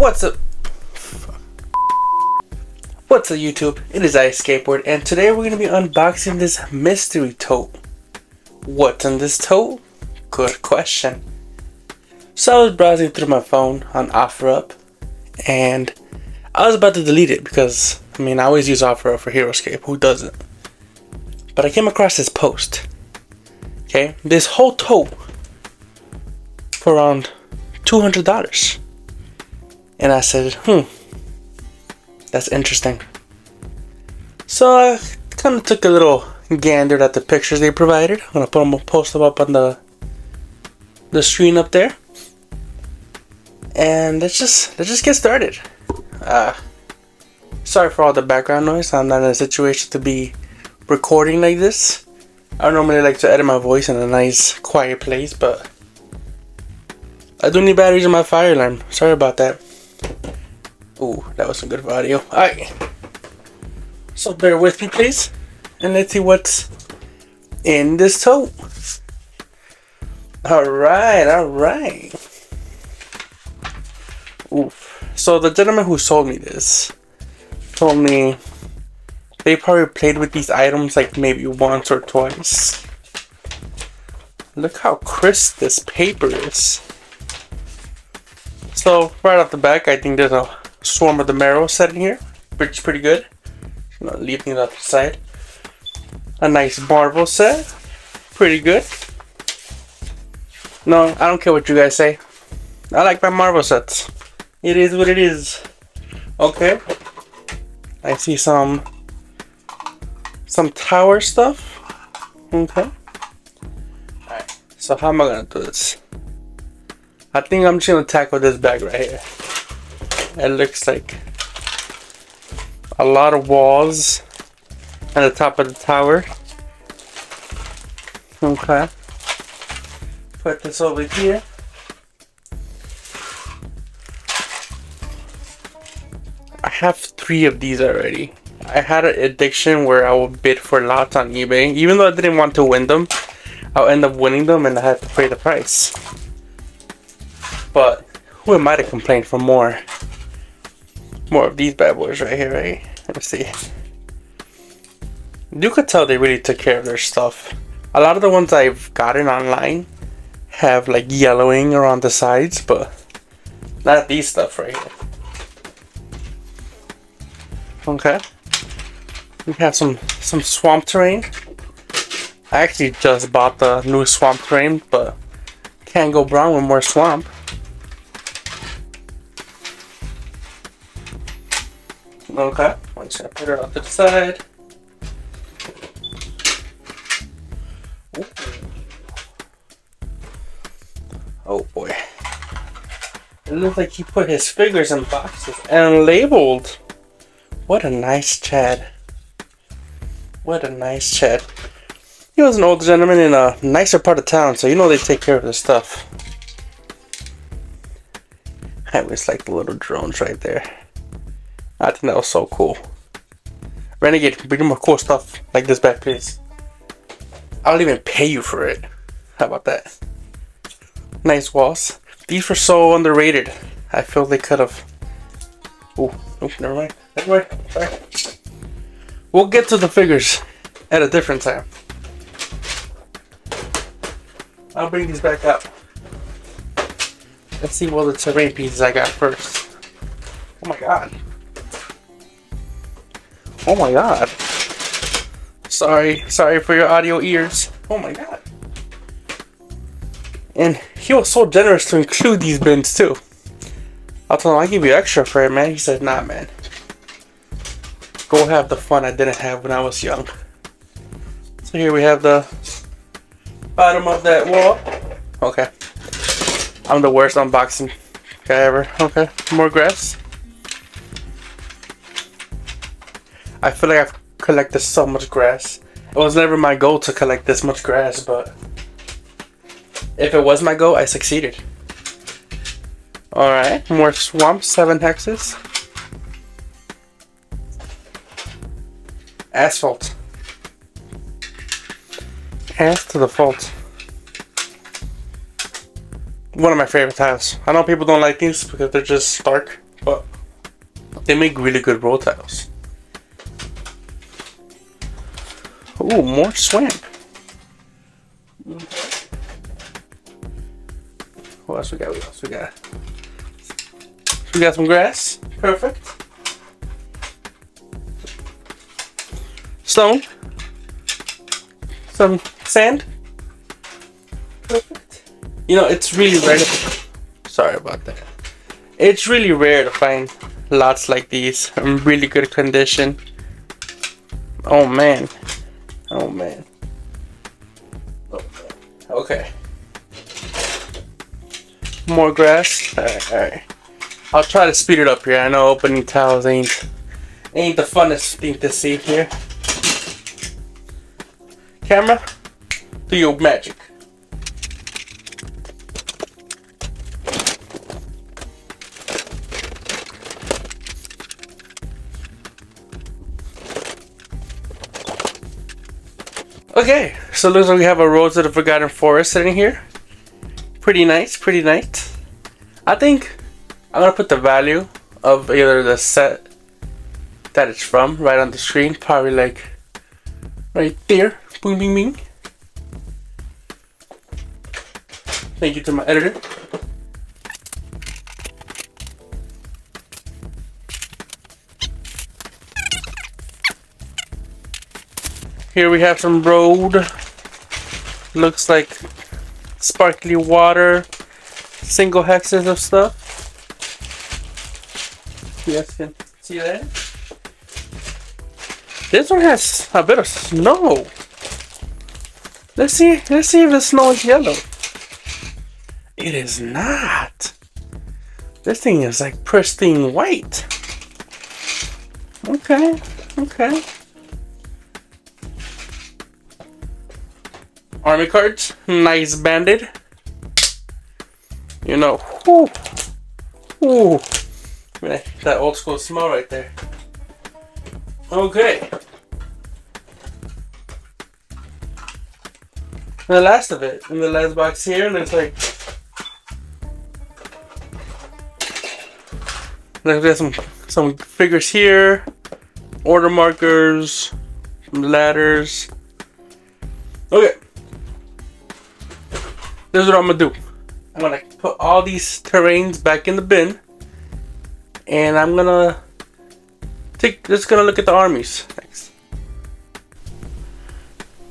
What's up? What's up, YouTube? It is I, Skateboard, and today we're going to be unboxing this mystery tote. What's in this tote? Good question. So I was browsing through my phone on OfferUp, and I was about to delete it because, I always use OfferUp for Heroscape. Who doesn't? But I came across this post. Okay, this whole tote for around $200. And I said, that's interesting. So I kind of took a little gander at the pictures they provided. I'm gonna post them up on the screen up there. And let's just get started. Sorry for all the background noise. I'm not in a situation to be recording like this. I normally like to edit my voice in a nice quiet place, but I do need batteries in my fire alarm. Sorry about that. Ooh, that was some good audio. Alright. So bear with me, please. And let's see what's in this tote. Alright. Oof. So the gentleman who sold me this told me they probably played with these items like maybe once or twice. Look how crisp this paper is. So right off the back, I think there's a Swarm of the Marrow set in here, which is pretty good. Leaving it up the side. A nice Marvel set, pretty good. No, I don't care what you guys say. I like my Marvel sets. It is what it is. Okay. I see some tower stuff. Okay. Alright, so how am I gonna do this? I think I'm just gonna tackle this bag right here. It looks like a lot of walls at the top of the tower. Okay. Put this over here. I have 3 of these already. I had an addiction where I would bid for lots on eBay. Even though I didn't want to win them, I'll end up winning them and I had to pay the price. But who am I to complain for more of these bad boys right here, right? Let's see. You could tell they really took care of their stuff. A lot of the ones I've gotten online have like yellowing around the sides, but not these stuff right here. Okay. We have some swamp terrain. I actually just bought the new swamp terrain, but can't go wrong with more swamp. Okay, I'm just gonna put it off to the side. Ooh. Oh boy. It looks like he put his figures in boxes and labeled. What a nice Chad. What a nice Chad. He was an older gentleman in a nicer part of town, so you know they take care of their stuff. I always like the little drones right there. I think that was so cool. Renegade, bring more cool stuff like this back, please. I'll even pay you for it. How about that? Nice walls. These were so underrated. I feel they could have. Oh, never mind. Sorry. We'll get to the figures at a different time. I'll bring these back up. Let's see what the terrain pieces I got first. Oh my god. Oh my god. Sorry for your audio ears. Oh my god. And he was so generous to include these bins too. I told him I'll give you extra for it, man. He said, nah, man. Go have the fun I didn't have when I was young. So here we have the bottom of that wall. Okay. I'm the worst unboxing guy ever. Okay. More grass. I feel like I've collected so much grass. It was never my goal to collect this much grass, but if it was my goal, I succeeded. Alright, more swamp, 7 hexes. Asphalt. As to the fault. One of my favorite tiles. I know people don't like these because they're just stark, They make really good roll tiles. Ooh, more swamp. What else we got? What else we got? We got some grass. Perfect. Stone. Some sand. Perfect. You know, it's really rare. Sorry about that. It's really rare to find lots like these in really good condition. Oh man. Oh man. Oh man. Okay. More grass. Alright. I'll try to speed it up here. I know opening tiles ain't the funnest thing to see here. Camera, do your magic. Okay, so it looks like we have a Rose of the Forgotten Forest sitting here. Pretty nice, pretty nice. I think I'm gonna put the value of either the set that it's from right on the screen. Probably like right there. Boom, bing, bing. Thank you to my editor. Here we have some road. Looks like sparkly water. Single hexes of stuff. You guys can see that. This one has a bit of snow. Let's see if the snow is yellow. It is not. This thing is like pristine white. Okay, okay. Army cards, nice banded. You know, whoo, whoo. That old school smell right there. Okay. And the last of it, in the last box here, looks like there's some figures here, order markers, ladders. Okay. This is what I'm gonna do. I'm gonna put all these terrains back in the bin, and I'm gonna just gonna look at the armies next.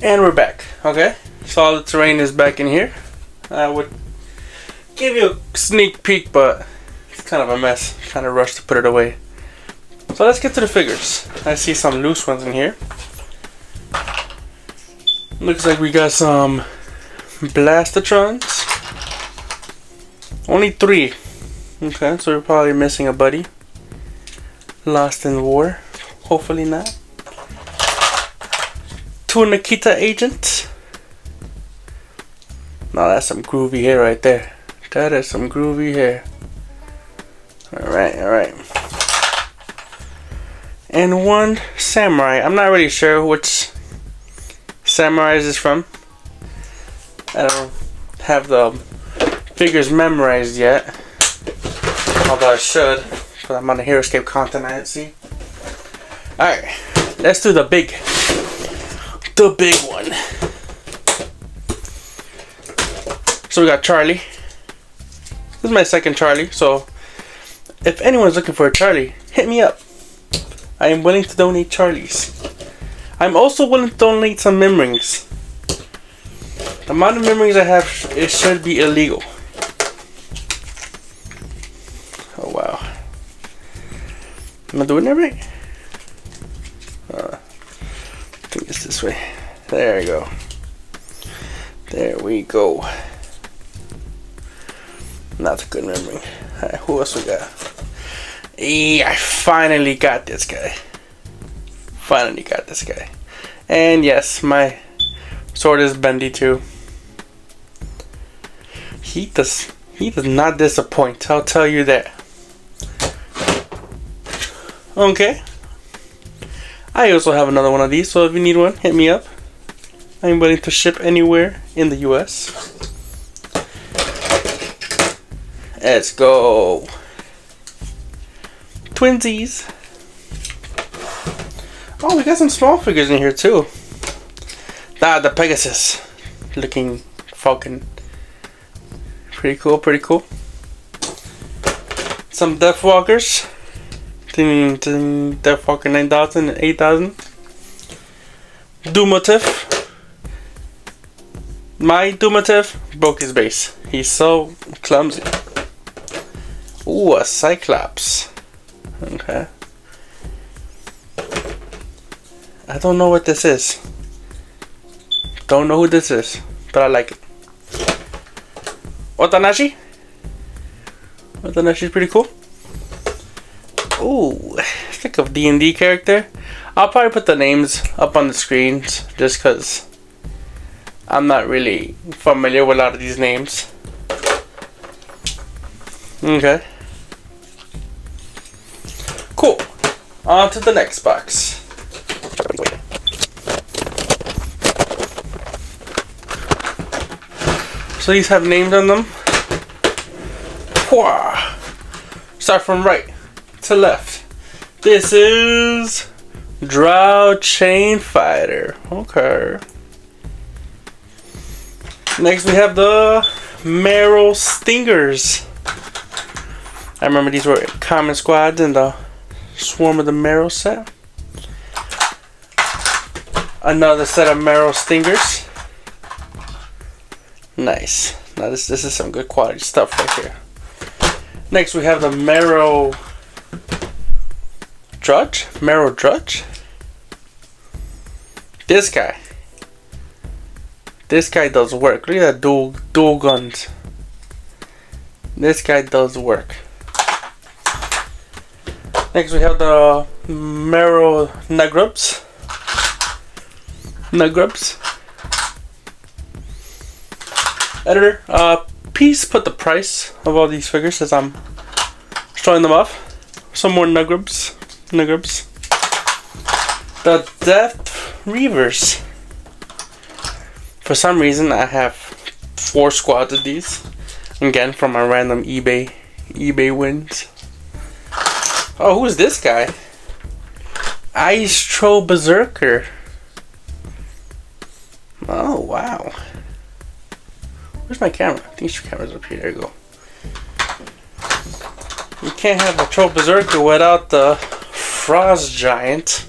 And we're back. Okay, so all the terrain is back in here. I would give you a sneak peek, but it's kind of a mess. Kind of rushed to put it away. So let's get to the figures. I see some loose ones in here. Looks like we got some Blastatrons. Only 3. Okay, so we're probably missing a buddy. Lost in war. Hopefully not. 2 Nikita agents. Now that's some groovy hair right there. That is some groovy hair. Alright, alright. And 1 samurai. I'm not really sure which samurai is from. I don't have the figures memorized yet. Although I should. But I'm on the Heroscape content, I see. Alright. Let's do the big one. So we got Charlie. This is my second Charlie. So if anyone's looking for a Charlie, hit me up. I am willing to donate Charlies. I'm also willing to donate some mem rings. The amount of memories I have, it should be illegal. Oh wow. Am I doing that right? I think it's this way. There we go. There we go. Not a good memory. Alright, who else we got? Hey, I finally got this guy. Finally got this guy. And yes, my sword is bendy too. He does not disappoint, I'll tell you that. Okay. I also have another one of these, so if you need one, hit me up. I'm willing to ship anywhere in the US. Let's go. twinsies. Oh, we got some small figures in here too. Ah, the Pegasus looking Falcon. Pretty cool, pretty cool. Some Deathwalkers. Deathwalker 9000 and 8000. Doomotif. My Doomotif broke his base. He's so clumsy. Ooh, a Cyclops. Okay. I don't know what this is. Don't know who this is, but I like it. Otanashi. Otanashi's pretty cool. Ooh, it's like a D&D character. I'll probably put the names up on the screens just because I'm not really familiar with a lot of these names. Okay. Cool. On to the next box. So these have names on them. Start from right to left. This is Drow Chain Fighter. Okay. Next we have the Marrow Stingers. I remember these were common squads in the Swarm of the Marrow set. Another set of Marrow Stingers. Nice. Now this is some good quality stuff right here. Next we have the Marrow Drudge. Marrow Drudge. This guy. This guy does work. Look at that dual guns. This guy does work. Next we have the Marrow Nugrubs. Editor, please put the price of all these figures as I'm showing them off. Some more Nugrubs. The Death Reavers. For some reason, I have 4 squads of these. Again, from my random eBay wins. Oh, who's this guy? Ice Troll Berserker. Oh, wow. Where's my camera? I think your camera's up here. There you go. You can't have a Troll Berserker without the Frost Giant.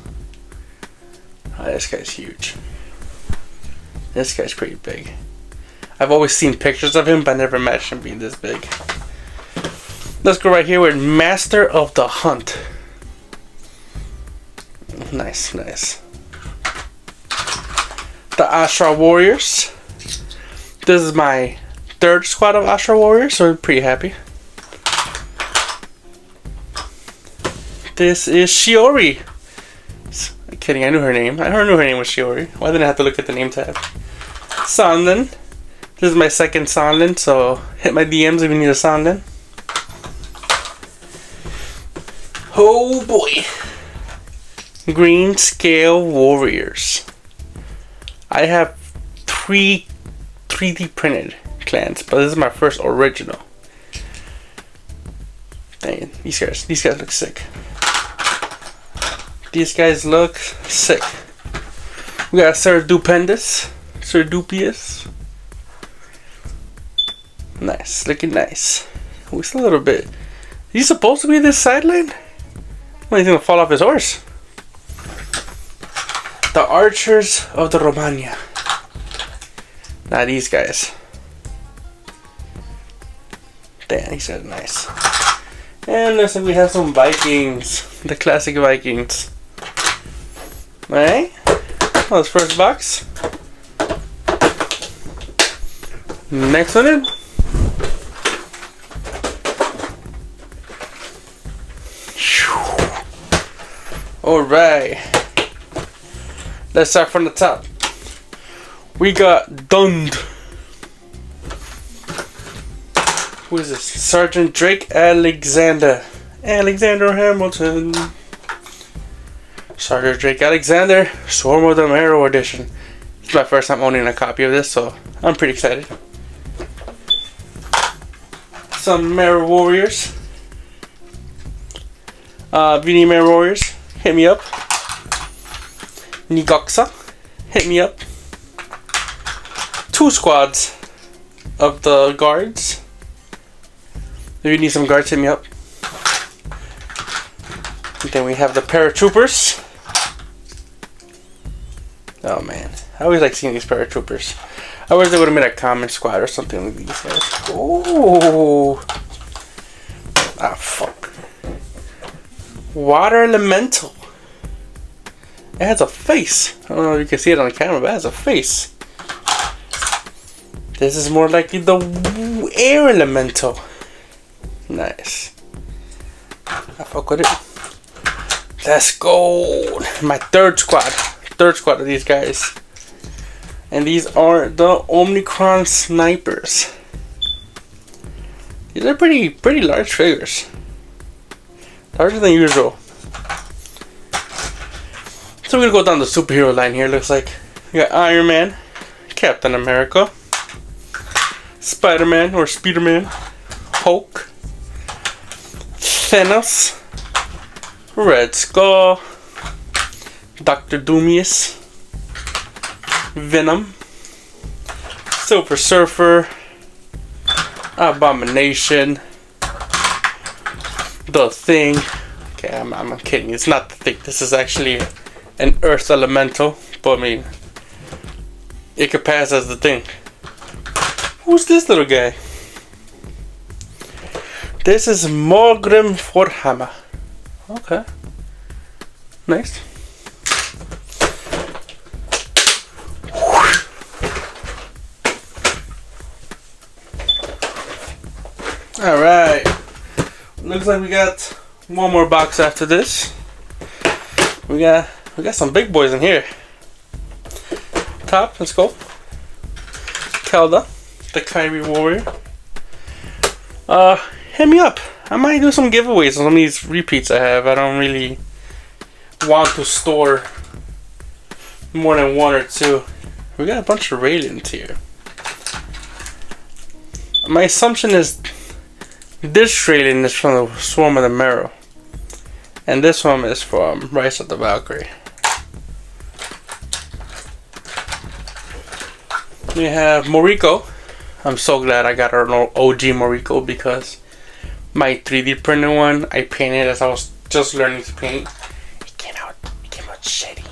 Oh, this guy's huge. This guy's pretty big. I've always seen pictures of him, but I never imagined him being this big. Let's go right here with Master of the Hunt. Nice. The Ashra Warriors. This is my 3rd squad of Ashra Warriors, so I'm pretty happy. This is Shiori. I'm kidding, I knew her name. I knew her name was Shiori. Why didn't I have to look at the name tag? Sanlin. This is my 2nd Sanlin, so hit my DMs if you need a Sanlin. Oh boy. Green Scale Warriors. I have 3 3D printed clans, but this is my first original. Dang, these guys look sick. These guys look sick. We got Sir Dupious. Nice, looking nice. Oh, it's a little bit. Is he supposed to be this sideline? Well, he's gonna fall off his horse. The Archers of the Romania. Now these guys. Damn, these guys are nice. And looks like we have some Vikings. The classic Vikings. Alright. Well, this first box. Next one in. Alright. Let's start from the top. We got Dund. Who is this? Sergeant Drake Alexander. Alexander Hamilton. Sergeant Drake Alexander. Swarm of the Marrow edition. It's my first time owning a copy of this, so I'm pretty excited. Some Marrow Warriors. Vinny Man Warriors, hit me up. Nigoxa, hit me up. 2 squads of the guards. If you need some guards, hit me up. And then we have the paratroopers. Oh man, I always like seeing these paratroopers. I wish they would have made a common squad or something like these guys. Oh, ah fuck. Water elemental. It has a face. I don't know if you can see it on the camera, but it has a face. This is more likely the air elemental. Nice. I fuck with it. Let's go. My third squad. Third squad of these guys. And these are the Omicron snipers. These are pretty large figures. Larger than usual. So we're gonna go down the superhero line here. Looks like we got Iron Man, Captain America, Spider-Man or Speederman, Hulk, Thanos, Red Skull, Dr. Doomius, Venom, Silver Surfer, Abomination, The Thing. Okay, I'm kidding. It's not The Thing. This is actually an Earth Elemental, but I mean, it could pass as The Thing. Who's this little guy? This is Morgrim Forhammer. Okay. Nice. Alright. Looks like we got one more box after this. We got some big boys in here. Top, let's go. Kelda, the Kyrie Warrior. Hit me up. I might do some giveaways on some of these repeats I have. I don't really want to store more than 1 or 2. We got a bunch of Radiant here. My assumption is this Radiant is from the Swarm of the Marrow. And this one is from Rise of the Valkyrie. We have Moriko. I'm so glad I got our OG Moriko because my 3D printed one I painted as I was just learning to paint. It came out shitty.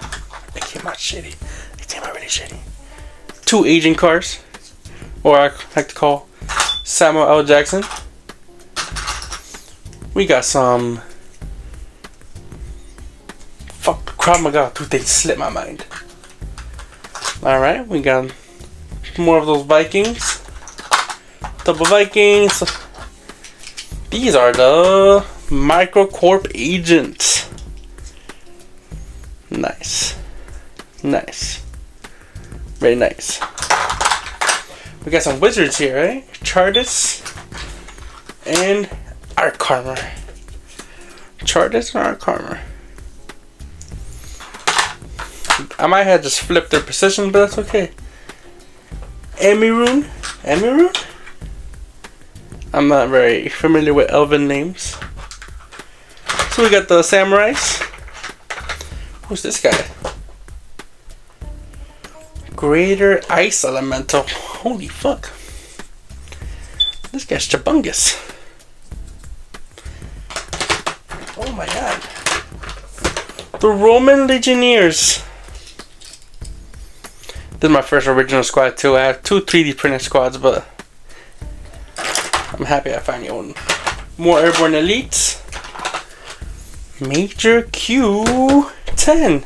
It came out really shitty. 2 aging cars, or I like to call Samuel L. Jackson. We got some. Fuck, Krav Maga. Dude, they slipped my mind. Alright, we got more of those Vikings. Double Vikings. These are the Microcorp agents. Nice. Nice. Very nice. We got some wizards here, eh? Chartis and Arc Armor. Chartis and Arc Armor. I might have just flipped their position, but that's okay. Emirune? Emirune? I'm not very familiar with elven names. So we got the samurais. Who's this guy? Greater Ice Elemental. Holy fuck. This guy's Jabungus. Oh my god. The Roman Legionnaires. This is my first original squad too. I have 2 3D printed squads, but I'm happy I finally own more Airborne Elites. Major Q10.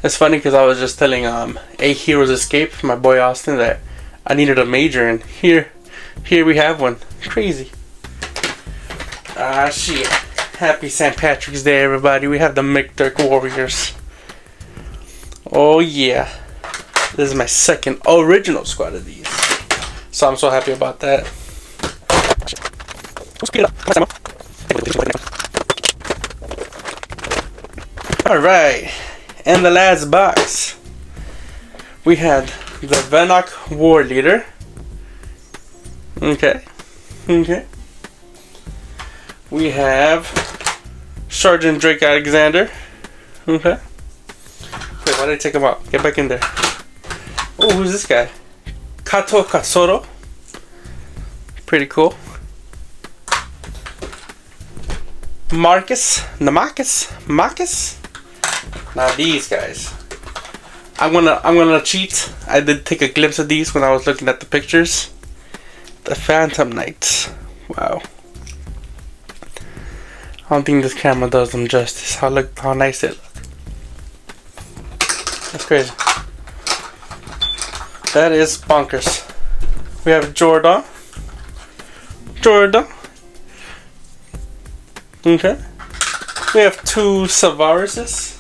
It's funny because I was just telling A Heroes Escape, my boy Austin, that I needed a major, and here we have one. Crazy. Ah shit. Happy St. Patrick's Day, everybody. We have the McDurk Warriors. Oh yeah. This is my second original squad of these. So I'm so happy about that. Alright. And the last box. We had the Venok War Leader. Okay. Okay. We have Sergeant Drake Alexander. Okay. Wait, why did I take him out? Get back in there. Oh, who's this guy? Kato Kasoro. Pretty cool. Marcus. Now these guys. I'm gonna cheat. I did take a glimpse of these when I was looking at the pictures. The Phantom Knights. Wow. I don't think this camera does them justice. How nice it looks. That's crazy. That is bonkers. We have Jordan. Okay. We have two Ciceruses.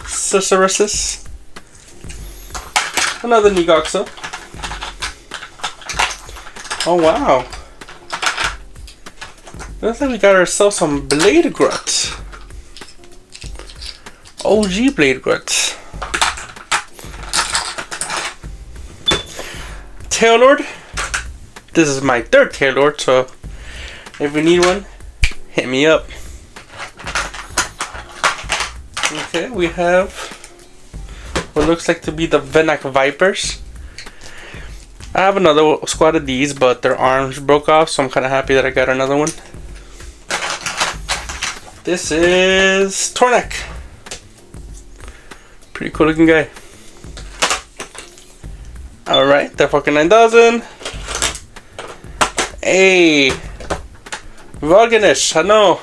Another Nigoxo. Oh wow. Looks like we got ourselves some Blade Gruts. OG Blade Gruts. Tailord. This is my third Tailord, so if you need one, hit me up. Okay, we have what looks like to be the Venak Vipers. I have another squad of these, but their arms broke off, so I'm kind of happy that I got another one. This is Tornak. Pretty cool looking guy. Alright, the fucking 9000. Hey, Varganish, I know.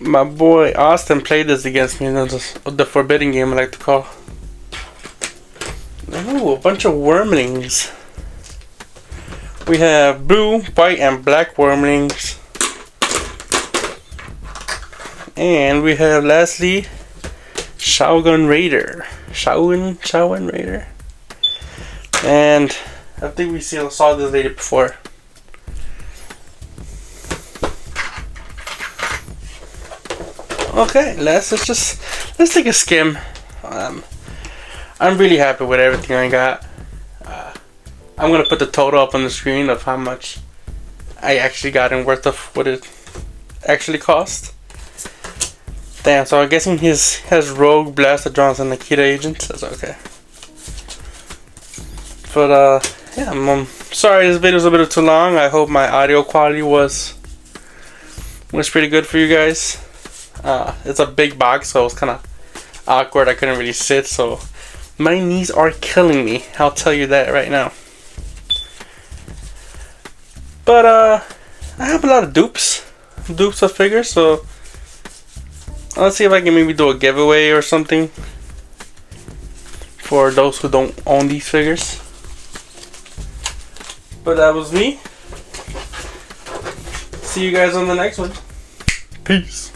My boy Austin played this against me in the forbidden game I like to call. Ooh, a bunch of wormlings. We have blue, white, and black wormlings. And we have lastly Shogun Raider. Shogun Raider. And I think we saw this lady before. Okay, let's take a skim. I'm really happy with everything I got. I'm gonna put the total up on the screen of how much I actually got and worth of what it actually cost. Damn, so I'm guessing he has Rogue, Blaster, Johnson, Nikita agents. That's okay. But yeah, I'm sorry this video was a bit too long. I hope my audio quality was pretty good for you guys. It's a big box, so it's kind of awkward. I couldn't really sit, so my knees are killing me. I'll tell you that right now. But I have a lot of dupes of figures, so let's see if I can maybe do a giveaway or something for those who don't own these figures. But that was me. See you guys on the next one. Peace.